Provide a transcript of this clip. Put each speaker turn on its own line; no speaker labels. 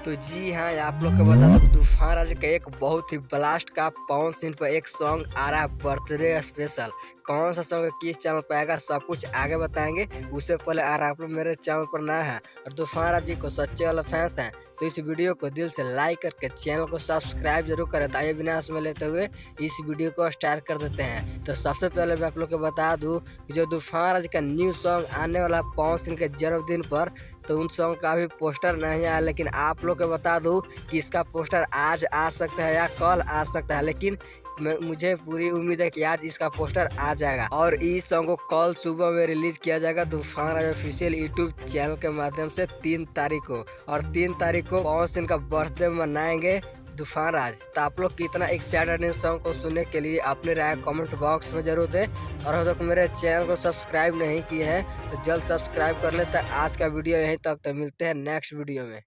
तो जी हाँ, आप लोग को बता दूं तूफान राज का एक बहुत ही ब्लास्ट का पवन सिंह पर एक सॉन्ग आ रहा है बर्थडे स्पेशल। कौन सा सॉन्ग किस चैनल पर आएगा सब कुछ आगे बताएंगे। उससे पहले अगर आप लोग मेरे चैनल पर नया है और तूफान राज जी को सच्चे वाले फैंस हैं तो इस वीडियो को दिल से लाइक करके चैनल को सब्सक्राइब जरूर करें। तो आइए बिना समय लेते हुए इस वीडियो को स्टार्ट कर देते हैं। तो सबसे पहले मैं आप लोग को बता दूं कि जो तूफान राज का न्यू सॉन्ग आने वाला पवन सिंह के जन्मदिन पर, तो उन सॉन्ग का भी पोस्टर नहीं आया, लेकिन आप लोग को बता दूं कि इसका पोस्टर आज आ सकता है या कल आ सकता है। लेकिन मुझे पूरी उम्मीद है कि आज इसका पोस्टर आ जाएगा और इस सॉन्ग को कल सुबह में रिलीज किया जाएगा तूफान राज ऑफिशियल यूट्यूब चैनल के माध्यम से 3 तारीख को। और 3 तारीख को पवन सिंह का बर्थडे मनाएंगे तूफान राज। तो आप लोग कितना एक्साइटेड हैं सॉन्ग को सुनने के लिए अपनी राय कमेंट बॉक्स में जरूर दें। और अब तक मेरे चैनल को सब्सक्राइब नहीं किए हैं तो जल्द सब्सक्राइब कर ले। तो आज का वीडियो यहीं तक, तो मिलते हैं नेक्स्ट वीडियो में।